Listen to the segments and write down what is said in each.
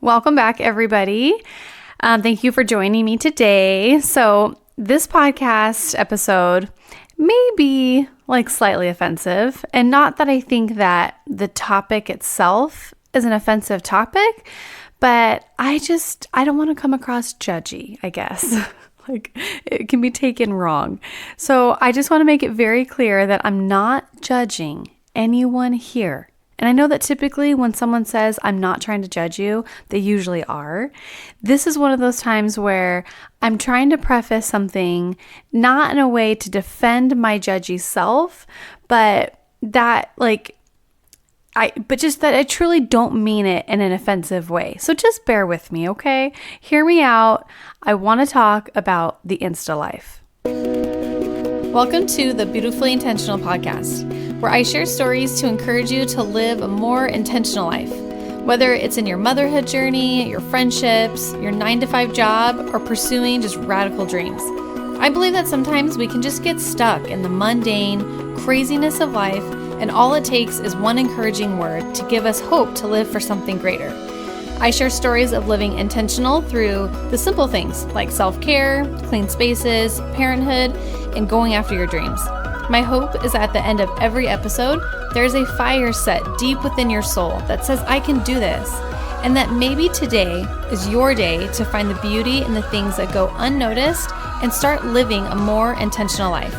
Welcome back, everybody. Thank you for joining me today. So this podcast episode may be slightly offensive, and not that I think that the topic itself is an offensive topic, but I don't want to come across judgy, I guess. It can be taken wrong. So I just want to make it very clear that I'm not judging anyone here. And I know that typically when someone says, I'm not trying to judge you, they usually are. This is one of those times where I'm trying to preface something, not in a way to defend my judgy self, but that just that I truly don't mean it in an offensive way. So just bear with me, okay? Hear me out. I want to talk about the insta life. Welcome to the Beautifully Intentional podcast, where I share stories to encourage you to live a more intentional life. Whether it's in your motherhood journey, your friendships, your 9-to-5 job, or pursuing just radical dreams. I believe that sometimes we can just get stuck in the mundane craziness of life, and all it takes is one encouraging word to give us hope to live for something greater. I share stories of living intentional through the simple things like self-care, clean spaces, parenthood, and going after your dreams. My hope is at the end of every episode, there is a fire set deep within your soul that says, I can do this, and that maybe today is your day to find the beauty in the things that go unnoticed and start living a more intentional life.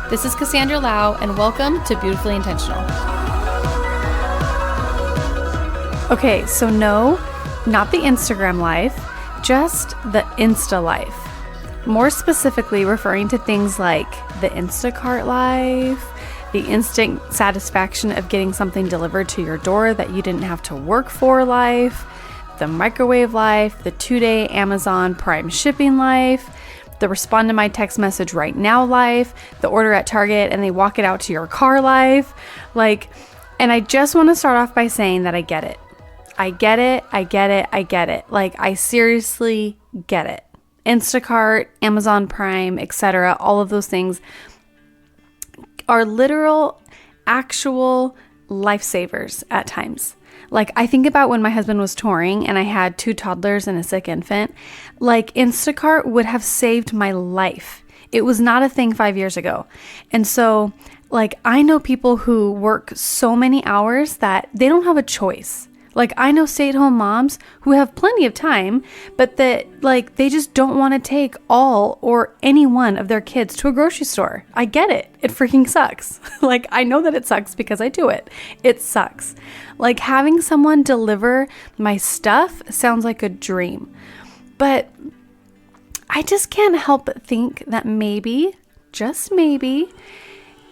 This is Cassandra Lau, and welcome to Beautifully Intentional. Okay, so no, not the Instagram life, just the Insta life. More specifically referring to things like the Instacart life, the instant satisfaction of getting something delivered to your door that you didn't have to work for life, the microwave life, the 2-day Amazon Prime shipping life, the respond to my text message right now life, the order at Target and they walk it out to your car life. And I just want to start off by saying that I get it. I get it. I seriously get it. Instacart, Amazon Prime, etc., all of those things are literal, actual lifesavers at times. I think about when my husband was touring and I had 2 toddlers and a sick infant, Instacart would have saved my life. It was not a thing 5 years ago. And so, I know people who work so many hours that they don't have a choice. I know stay-at-home moms who have plenty of time, but that they just don't want to take all or any one of their kids to a grocery store. I get it. It freaking sucks. I know that it sucks because I do it. It sucks. Having someone deliver my stuff sounds like a dream. But I just can't help but think that maybe, just maybe,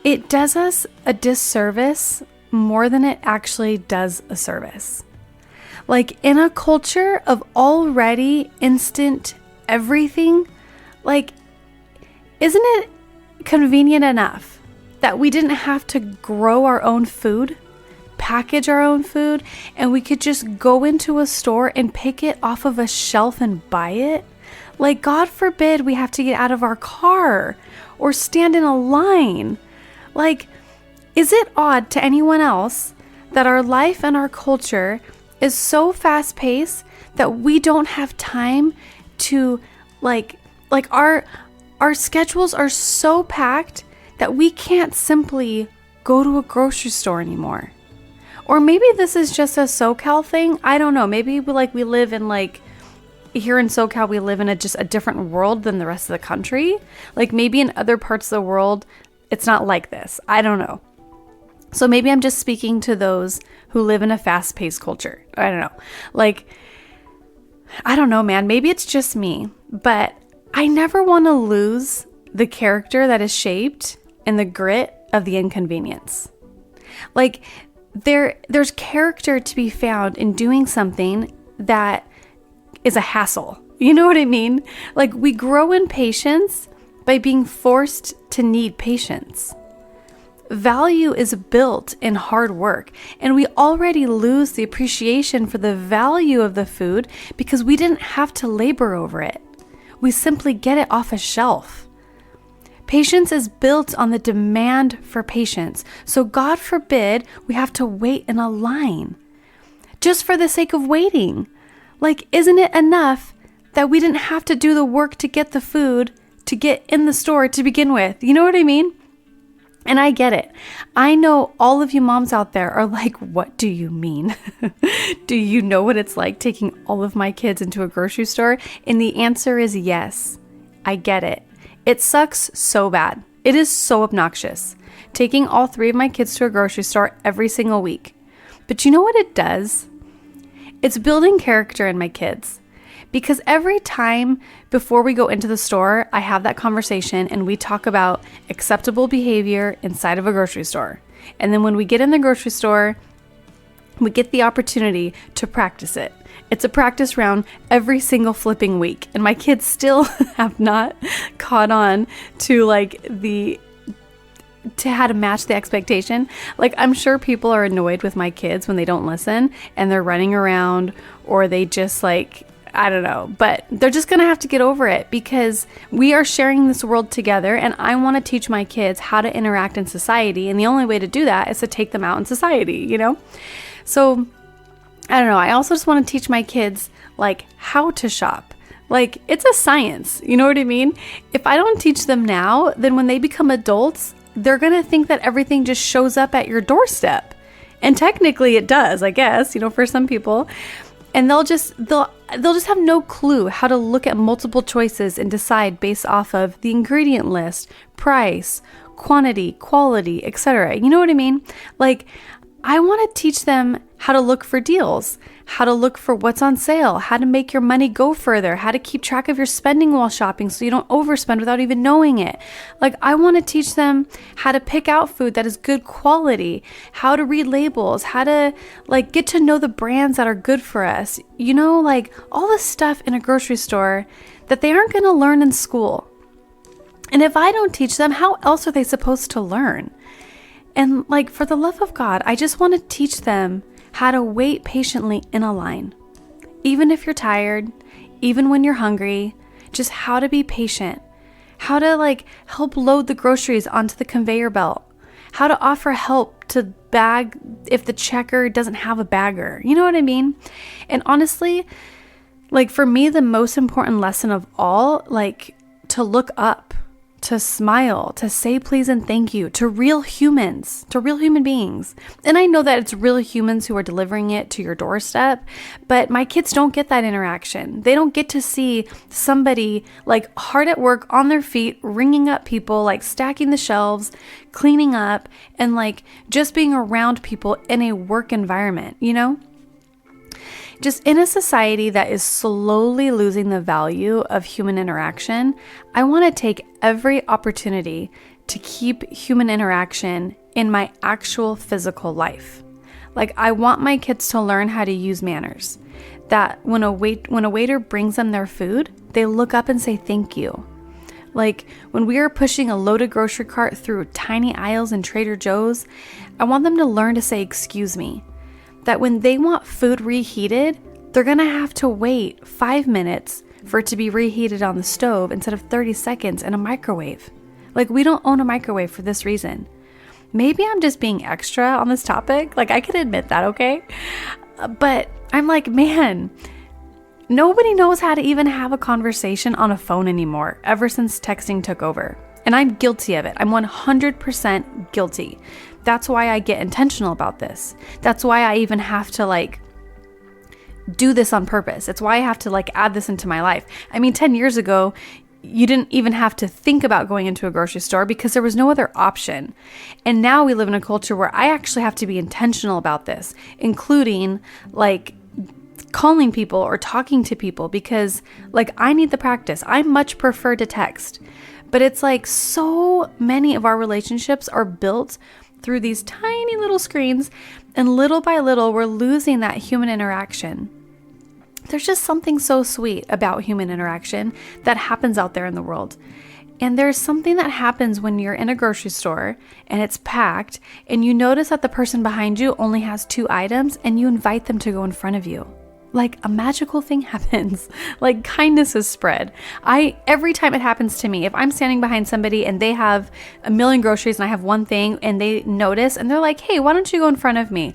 it does us a disservice more than it actually does a service. In a culture of already instant everything, isn't it convenient enough that we didn't have to grow our own food, package our own food, and we could just go into a store and pick it off of a shelf and buy it? God forbid we have to get out of our car or stand in a line. Is it odd to anyone else that our life and our culture is so fast-paced that we don't have time to our schedules are so packed that we can't simply go to a grocery store anymore? Or maybe this is just a SoCal thing. I don't know. Maybe we live in here in SoCal, we live in just a different world than the rest of the country. Maybe in other parts of the world, it's not like this. I don't know. So maybe I'm just speaking to those who live in a fast-paced culture. I don't know. I don't know, man. Maybe it's just me, but I never want to lose the character that is shaped in the grit of the inconvenience. There's character to be found in doing something that is a hassle. You know what I mean? We grow in patience by being forced to need patience. Value is built in hard work, and we already lose the appreciation for the value of the food because we didn't have to labor over it. We simply get it off a shelf. Patience is built on the demand for patience, so God forbid we have to wait in a line just for the sake of waiting. Like, isn't it enough that we didn't have to do the work to get the food to get in the store to begin with? You know what I mean? And I get it. I know all of you moms out there are like, what do you mean? Do you know what it's like taking all of my kids into a grocery store? And the answer is yes. I get it. It sucks so bad. It is so obnoxious. Taking all 3 of my kids to a grocery store every single week. But you know what it does? It's building character in my kids. Because every time before we go into the store, I have that conversation and we talk about acceptable behavior inside of a grocery store. And then when we get in the grocery store, we get the opportunity to practice it. It's a practice round every single flipping week. And my kids still have not caught on to to how to match the expectation. Like, I'm sure people are annoyed with my kids when they don't listen and they're running around, or they just I don't know, but they're just going to have to get over it because we are sharing this world together, and I want to teach my kids how to interact in society. And the only way to do that is to take them out in society, you know? So I don't know. I also just want to teach my kids how to shop. It's a science. You know what I mean? If I don't teach them now, then when they become adults, they're going to think that everything just shows up at your doorstep. And technically it does, I guess, for some people. And they'll just have no clue how to look at multiple choices and decide based off of the ingredient list, price, quantity, quality, etc. You know what I mean? I want to teach them how to look for deals, how to look for what's on sale, how to make your money go further, how to keep track of your spending while shopping so you don't overspend without even knowing it. I want to teach them how to pick out food that is good quality, how to read labels, how to get to know the brands that are good for us. All the stuff in a grocery store that they aren't going to learn in school. And if I don't teach them, how else are they supposed to learn? And for the love of God, I just want to teach them how to wait patiently in a line. Even if you're tired, even when you're hungry, just how to be patient. How to help load the groceries onto the conveyor belt. How to offer help to bag if the checker doesn't have a bagger. You know what I mean? And honestly, for me, the most important lesson of all, to look up, to smile, to say please and thank you to real humans, to real human beings. And I know that it's real humans who are delivering it to your doorstep, but my kids don't get that interaction. They don't get to see somebody hard at work on their feet, ringing up people, stacking the shelves, cleaning up, and just being around people in a work environment, Just in a society that is slowly losing the value of human interaction, I want to take every opportunity to keep human interaction in my actual physical life. I want my kids to learn how to use manners. That when a waiter brings them their food, they look up and say thank you. When we are pushing a loaded grocery cart through tiny aisles in Trader Joe's, I want them to learn to say excuse me. That when they want food reheated, they're going to have to wait 5 minutes for it to be reheated on the stove instead of 30 seconds in a microwave. We don't own a microwave for this reason. Maybe I'm just being extra on this topic. I can admit that, okay? But I'm man, nobody knows how to even have a conversation on a phone anymore ever since texting took over. And I'm guilty of it. I'm 100% guilty. That's why I get intentional about this. That's why I even have to do this on purpose. It's why I have to add this into my life. 10 years ago, you didn't even have to think about going into a grocery store because there was no other option. And now we live in a culture where I actually have to be intentional about this, including calling people or talking to people because I need the practice. I much prefer to text. But it's so many of our relationships are built through these tiny little screens, and little by little, we're losing that human interaction. There's just something so sweet about human interaction that happens out there in the world. And there's something that happens when you're in a grocery store and it's packed and you notice that the person behind you only has 2 items and you invite them to go in front of you. A magical thing happens. Kindness is spread. Every time it happens to me, if I'm standing behind somebody and they have a million groceries and I have one thing and they notice and they're like, hey, why don't you go in front of me?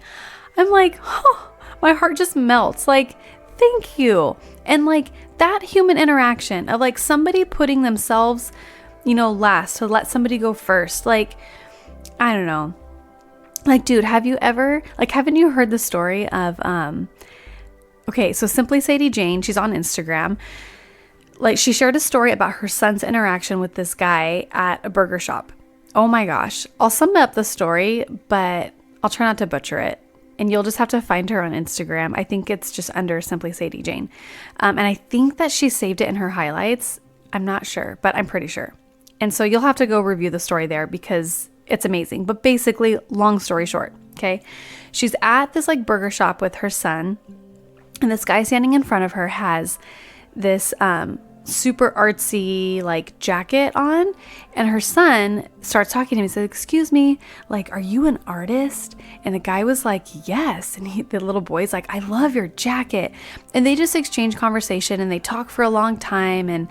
I'm oh, my heart just melts. thank you. And like that human interaction of like somebody putting themselves, last to let somebody go first. Like, I don't know. Like, dude, haven't you heard the story of, okay, so Simply Sadie Jane, she's on Instagram. Like, she shared a story about her son's interaction with this guy at a burger shop. Oh my gosh. I'll sum up the story, but I'll try not to butcher it. And you'll just have to find her on Instagram. I think it's just under Simply Sadie Jane. And I think that she saved it in her highlights. I'm not sure, but I'm pretty sure. And so you'll have to go review the story there because it's amazing. But basically, long story short, okay? She's at this like burger shop with her son. And this guy standing in front of her has this super artsy like jacket on, and her son starts talking to him. He says, "Excuse me, like, are you an artist?" And the guy was like, "Yes." And the little boy's like, "I love your jacket." And they just exchange conversation and they talk for a long time. And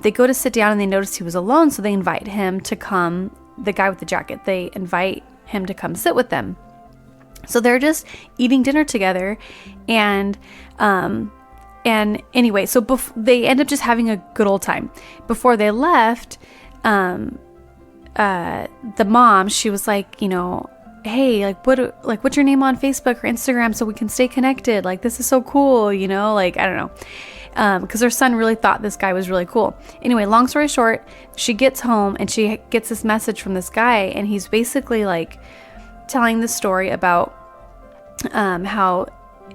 they go to sit down and they notice he was alone, so they invite him to come. The guy with the jacket, they invite him to come sit with them. So they're just eating dinner together, and anyway, so they end up just having a good old time. Before they left, the mom, she was like, "Hey, what's your name on Facebook or Instagram so we can stay connected? Like, this is so cool, like, I don't know." Because her son really thought this guy was really cool. Anyway, long story short, she gets home and she gets this message from this guy, and he's basically like telling the story about how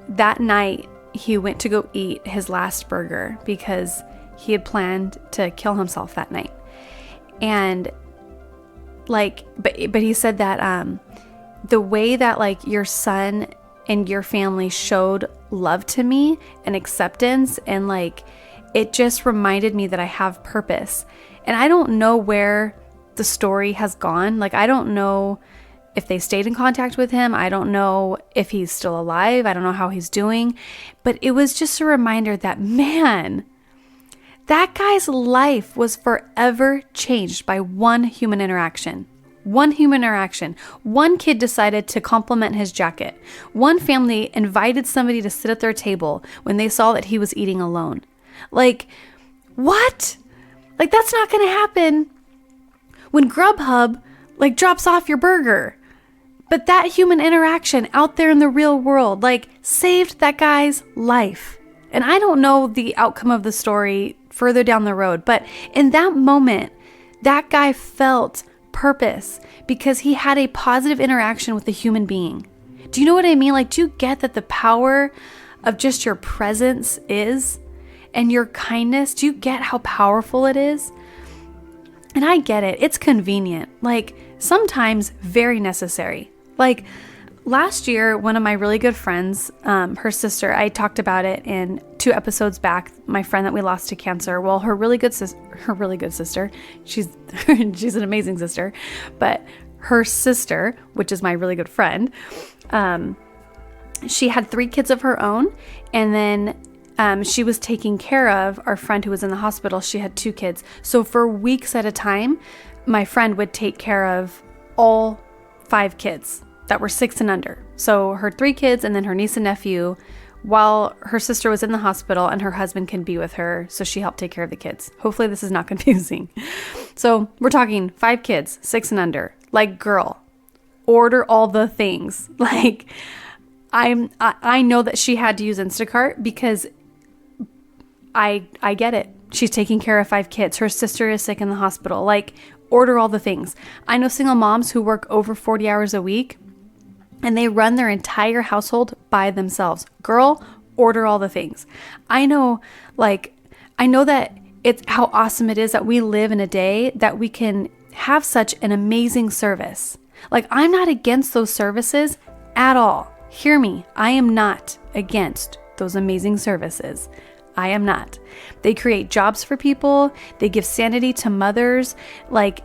that night he went to go eat his last burger because he had planned to kill himself that night. And like, but he said that the way that like your son and your family showed love to me and acceptance, and like it just reminded me that I have purpose. And I don't know where the story has gone. Like, I don't know if they stayed in contact with him. I don't know if he's still alive. I don't know how he's doing. But it was just a reminder that, man, that guy's life was forever changed by one human interaction. One human interaction. One kid decided to compliment his jacket. One family invited somebody to sit at their table when they saw that he was eating alone. Like, what? Like, that's not going to happen when Grubhub like drops off your burger. But that human interaction out there in the real world, like, saved that guy's life. And I don't know the outcome of the story further down the road, but in that moment, that guy felt purpose because he had a positive interaction with a human being. Do you know what I mean? Like, do you get that the power of just your presence is, and your kindness? Do you get how powerful it is? And I get it. It's convenient. Like, sometimes very necessary. Like, last year, one of my really good friends, her sister, I talked about it in 2 episodes back, my friend that we lost to cancer. Well, her really good sister, she's an amazing sister, but her sister, which is my really good friend, she had 3 kids of her own, and then she was taking care of our friend who was in the hospital. She had 2 kids. So for weeks at a time, my friend would take care of all 5 kids that were 6 and under. So her 3 kids and then her niece and nephew, while her sister was in the hospital, and her husband can be with her. So she helped take care of the kids. Hopefully this is not confusing. So we're talking 5 kids, 6 and under. Like, girl, order all the things. Like, I know that she had to use Instacart because I get it. She's taking care of 5 kids. Her sister is sick in the hospital. Like, order all the things. I know single moms who work over 40 hours a week and they run their entire household by themselves. Girl, order all the things. I know that it's how awesome it is that we live in a day that we can have such an amazing service. Like, I'm not against those services at all. Hear me. I am not against those amazing services. I am not. They create jobs for people. They give sanity to mothers. Like,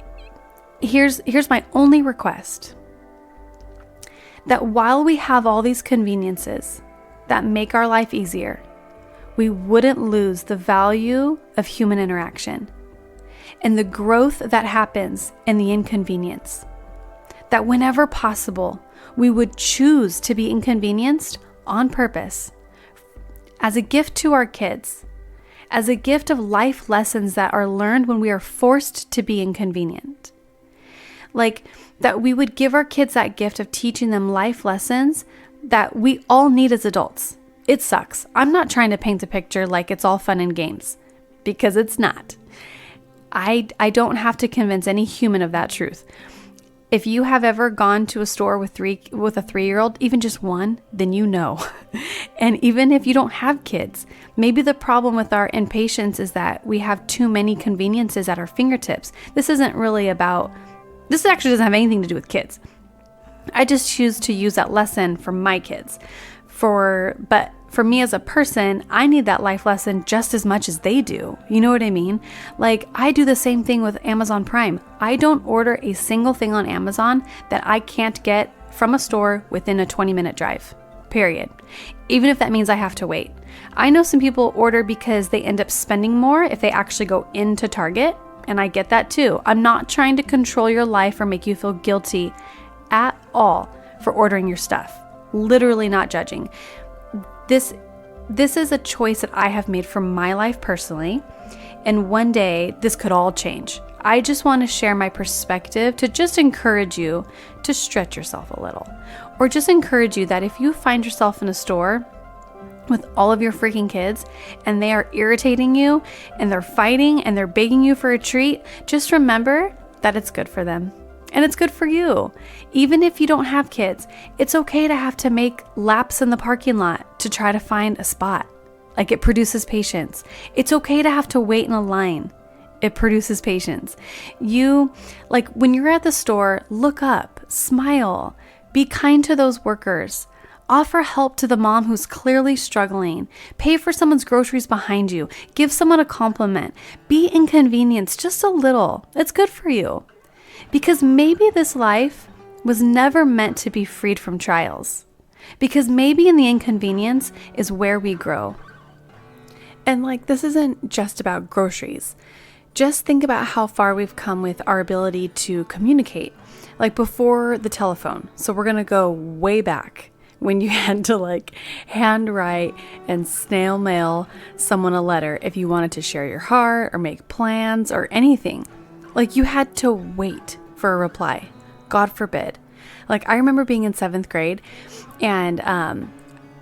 here's my only request. That while we have all these conveniences that make our life easier, we wouldn't lose the value of human interaction and the growth that happens in the inconvenience. That whenever possible, we would choose to be inconvenienced on purpose as a gift to our kids, as a gift of life lessons that are learned when we are forced to be inconvenient. Like that we would give our kids that gift of teaching them life lessons that we all need as adults. It sucks. I'm not trying to paint a picture like it's all fun and games, because it's not. I don't have to convince any human of that truth. If you have ever gone to a store with a 3-year-old, even just one, then you know. And even if you don't have kids, maybe the problem with our impatience is that we have too many conveniences at our fingertips. This actually doesn't have anything to do with kids. I just choose to use that lesson for my kids. But for me as a person, I need that life lesson just as much as they do. You know what I mean? Like I do the same thing with Amazon Prime. I don't order a single thing on Amazon that I can't get from a store within a 20-minute drive, period. Even if that means I have to wait. I know some people order because they end up spending more if they actually go into Target, and I get that too. I'm not trying to control your life or make you feel guilty at all for ordering your stuff. Literally not judging. This is a choice that I have made for my life personally, and one day this could all change. I just want to share my perspective to just encourage you to stretch yourself a little, or just encourage you that if you find yourself in a store with all of your freaking kids and they are irritating you and they're fighting and they're begging you for a treat, just remember that it's good for them. And it's good for you. Even if you don't have kids, it's okay to have to make laps in the parking lot to try to find a spot. Like it produces patience. It's okay to have to wait in a line. It produces patience. When you're at the store, look up, smile, be kind to those workers. Offer help to the mom who's clearly struggling. Pay for someone's groceries behind you. Give someone a compliment. Be inconvenienced just a little. It's good for you. Because maybe this life was never meant to be freed from trials. Because maybe in the inconvenience is where we grow. And this isn't just about groceries. Just think about how far we've come with our ability to communicate. Like before the telephone. So we're going to go way back when you had to handwrite and snail mail someone a letter if you wanted to share your heart or make plans or anything. You had to wait for a reply. God forbid. I remember being in 7th grade and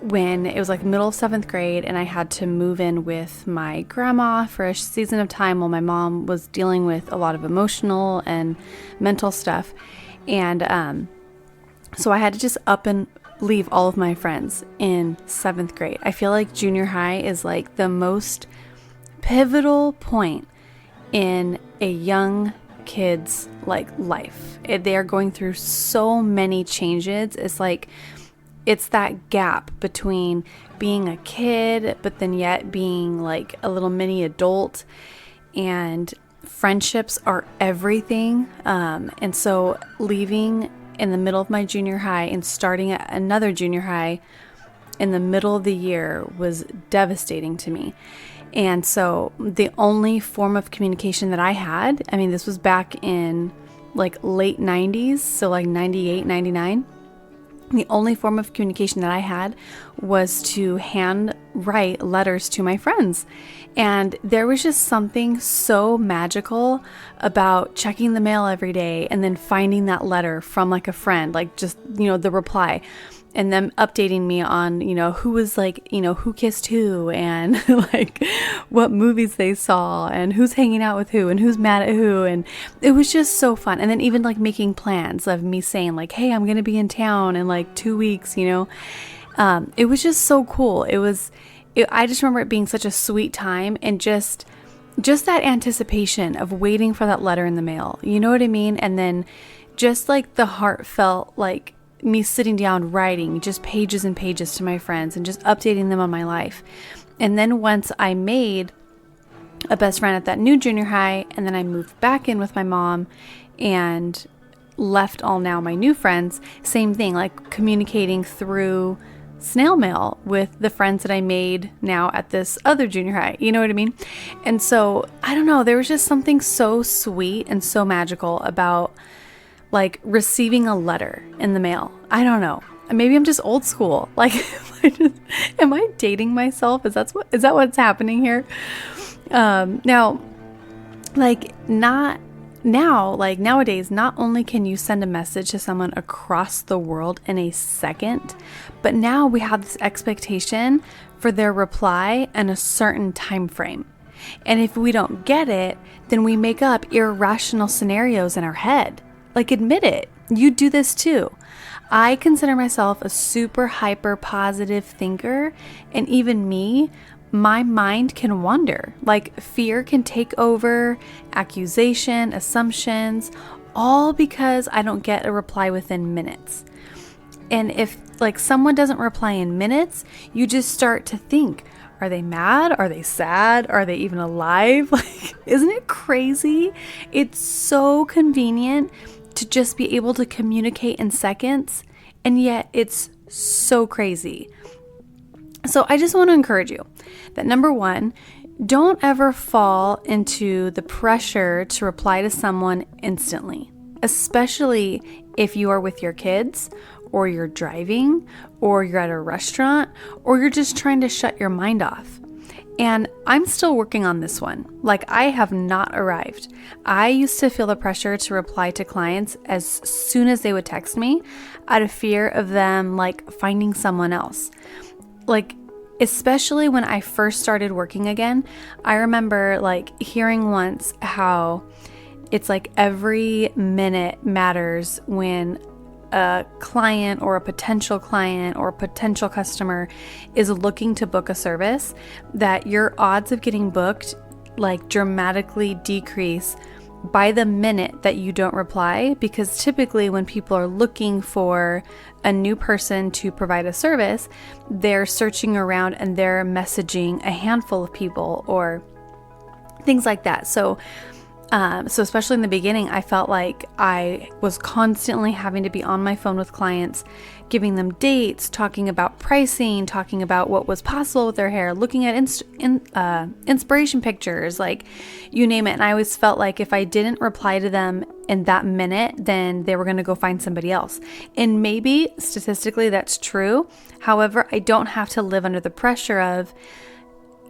when it was middle of 7th grade and I had to move in with my grandma for a season of time while my mom was dealing with a lot of emotional and mental stuff. And so I had to just up and leave all of my friends in 7th grade. I feel like junior high is the most pivotal point in a young kid's life. They are going through so many changes. It's that gap between being a kid but then yet being a little mini adult, and friendships are everything. And so leaving in the middle of my junior high and starting at another junior high in the middle of the year was devastating to me. And so the only form of communication that I had, this was back in late 90s, so 98, 99. The only form of communication that I had was to hand write letters to my friends. And there was just something so magical about checking the mail every day and then finding that letter from a friend, the reply. And them updating me on, who was who kissed who and what movies they saw and who's hanging out with who and who's mad at who. And it was just so fun. And then even making plans of me saying hey, I'm going to be in town in 2 weeks, it was just so cool. I just remember it being such a sweet time and just that anticipation of waiting for that letter in the mail. You know what I mean? And then just the heartfelt, me sitting down writing just pages and pages to my friends and just updating them on my life. And then once I made a best friend at that new junior high, and then I moved back in with my mom and left all now my new friends, same thing, communicating through snail mail with the friends that I made now at this other junior high. You know what I mean? And so, I don't know, there was just something so sweet and so magical about receiving a letter in the mail. I don't know. maybe I'm just old school. Like, am I dating myself? Is that what's happening here? Now, nowadays, not only can you send a message to someone across the world in a second, but now we have this expectation for their reply in a certain time frame. And if we don't get it, then we make up irrational scenarios in our head. Like, admit it. You do this too. I consider myself a super hyper positive thinker, and even me, my mind can wander. Like, fear can take over, accusation, assumptions, all because I don't get a reply within minutes. And if someone doesn't reply in minutes, you just start to think, are they mad? Are they sad? Are they even alive? Isn't it crazy? It's so convenient to just be able to communicate in seconds, and yet it's so crazy. So I just want to encourage you that, number one, don't ever fall into the pressure to reply to someone instantly, especially if you are with your kids, or you're driving, or you're at a restaurant, or you're just trying to shut your mind off. And I'm still working on this one. I have not arrived. I used to feel the pressure to reply to clients as soon as they would text me, out of fear of them finding someone else. Especially when I first started working again, I remember hearing once how it's every minute matters when a client or a potential customer is looking to book a service, that your odds of getting booked dramatically decrease by the minute that you don't reply, because typically when people are looking for a new person to provide a service, they're searching around and they're messaging a handful of people or things like that. So especially in the beginning, I felt like I was constantly having to be on my phone with clients, giving them dates, talking about pricing, talking about what was possible with their hair, looking at inspiration pictures, you name it. And I always felt like if I didn't reply to them in that minute, then they were going to go find somebody else. And maybe statistically that's true. However, I don't have to live under the pressure of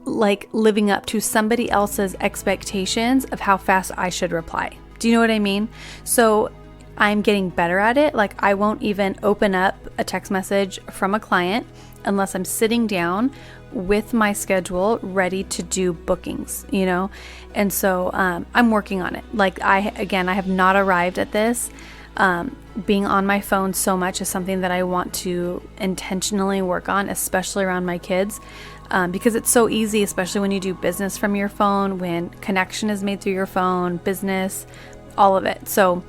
living up to somebody else's expectations of how fast I should reply. Do you know what I mean? So I'm getting better at it. I won't even open up a text message from a client unless I'm sitting down with my schedule ready to do bookings, And so I'm working on it. I have not arrived at this. Being on my phone so much is something that I want to intentionally work on, especially around my kids. Because it's so easy, especially when you do business from your phone, when connection is made through your phone, business, all of it. So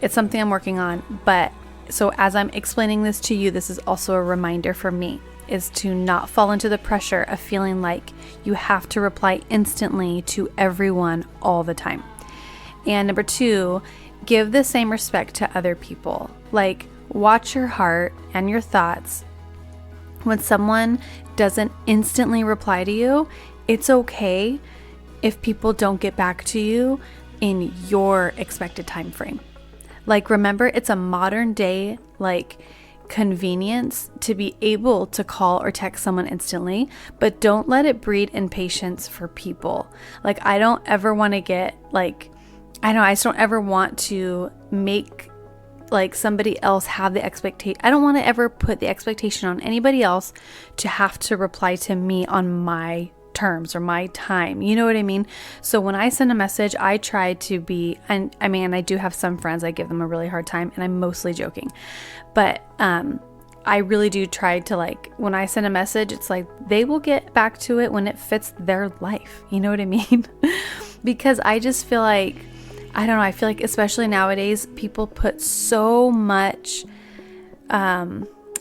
it's something I'm working on. But so as I'm explaining this to you, this is also a reminder for me, is to not fall into the pressure of feeling like you have to reply instantly to everyone all the time. And number two, give the same respect to other people. Watch your heart and your thoughts. When someone doesn't instantly reply to you, it's okay if people don't get back to you in your expected time frame. Remember, it's a modern day convenience to be able to call or text someone instantly, but don't let it breed impatience for people. I don't ever want to get I just don't ever want to make somebody else have the expectation. I don't want to ever put the expectation on anybody else to have to reply to me on my terms or my time. You know what I mean? So when I send a message, I try to be, and I do have some friends, I give them a really hard time, and I'm mostly joking. But I really do try to when I send a message, it's they will get back to it when it fits their life. You know what I mean? Because I just feel I don't know, I feel especially nowadays, people put so much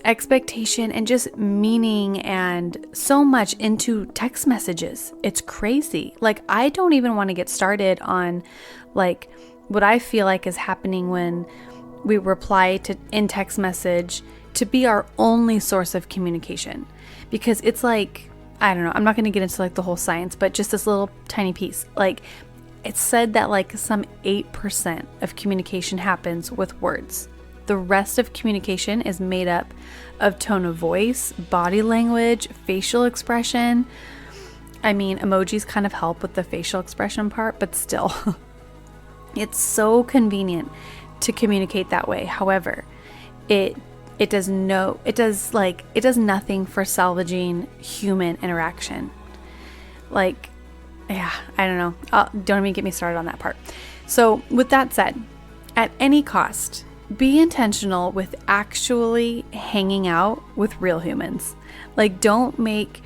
expectation and just meaning and so much into text messages. It's crazy. I don't even want to get started on what I feel is happening when we reply to in text message to be our only source of communication. Because it's I don't know, I'm not going to get into the whole science, but just this little tiny piece. It's said that some 8% of communication happens with words. The rest of communication is made up of tone of voice, body language, facial expression. I mean, emojis kind of help with the facial expression part, but still, it's so convenient to communicate that way. However, it does nothing for salvaging human interaction. Like, yeah, I don't know. Don't even get me started on that part. So with that said, at any cost, be intentional with actually hanging out with real humans. Like, don't make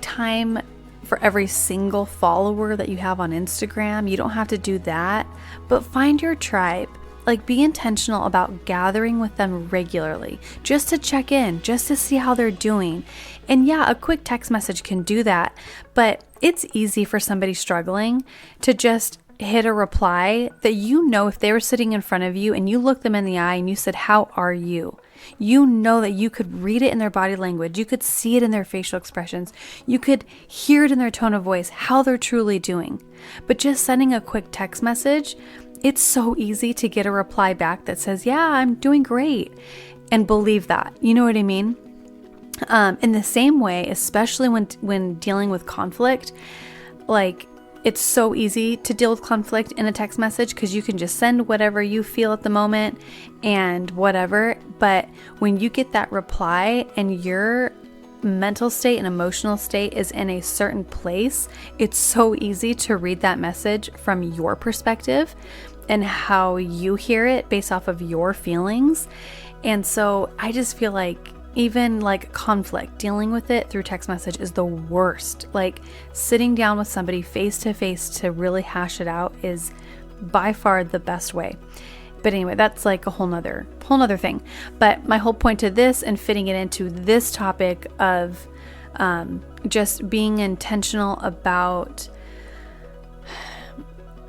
time for every single follower that you have on Instagram. You don't have to do that, but find your tribe. Like, be intentional about gathering with them regularly, just to check in, just to see how they're doing. And yeah, a quick text message can do that, but it's easy for somebody struggling to just hit a reply that, you know, if they were sitting in front of you and you looked them in the eye and you said, "How are you?" You know that you could read it in their body language. You could see it in their facial expressions. You could hear it in their tone of voice, how they're truly doing. But just sending a quick text message, it's so easy to get a reply back that says, "Yeah, I'm doing great," and believe that. You know what I mean? In the same way, especially when dealing with conflict, like, it's so easy to deal with conflict in a text message because you can just send whatever you feel at the moment and whatever. But when you get that reply and your mental state and emotional state is in a certain place, it's so easy to read that message from your perspective and how you hear it based off of your feelings. And so I just feel like even like conflict, dealing with it through text message is the worst. Like, sitting down with somebody face to face to really hash it out is by far the best way. But anyway, that's like a whole nother thing. But my whole point to this and fitting it into this topic of just being intentional about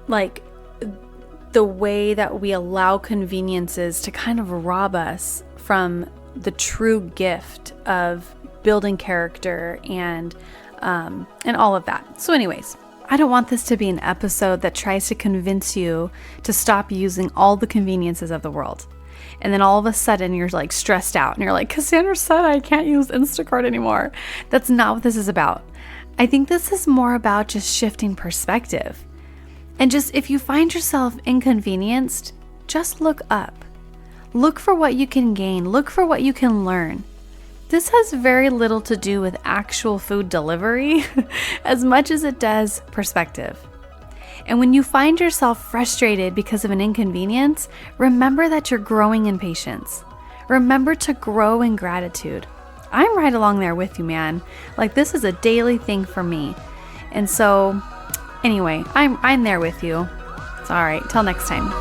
like the way that we allow conveniences to kind of rob us from the true gift of building character and all of that. So anyways, I don't want this to be an episode that tries to convince you to stop using all the conveniences of the world. And then all of a sudden you're like stressed out and you're like, "Cassandra said I can't use Instacart anymore." That's not what this is about. I think this is more about just shifting perspective. And just, if you find yourself inconvenienced, just look up. Look for what you can gain. Look for what you can learn. This has very little to do with actual food delivery as much as it does perspective. And when you find yourself frustrated because of an inconvenience, remember that you're growing in patience. Remember to grow in gratitude. I'm right along there with you, man. Like, this is a daily thing for me. And so, anyway, I'm there with you. It's all right. Till next time.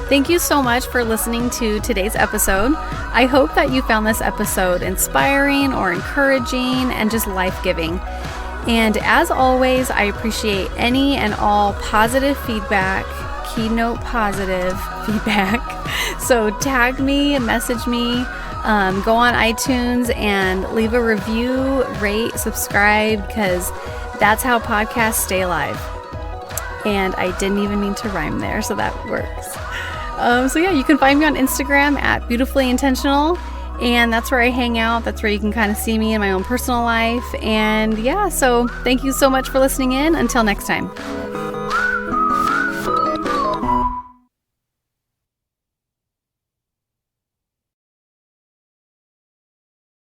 Thank you so much for listening to today's episode. I hope that you found this episode inspiring or encouraging and just life-giving. And as always, I appreciate any and all positive feedback, keynote positive feedback. So tag me, message me, go on iTunes and leave a review, rate, subscribe, because that's how podcasts stay alive. And I didn't even mean to rhyme there, so that works. So yeah, you can find me on Instagram at beautifully.intentional, and that's where I hang out. That's where you can kind of see me in my own personal life. And yeah, so thank you so much for listening in. Until next time.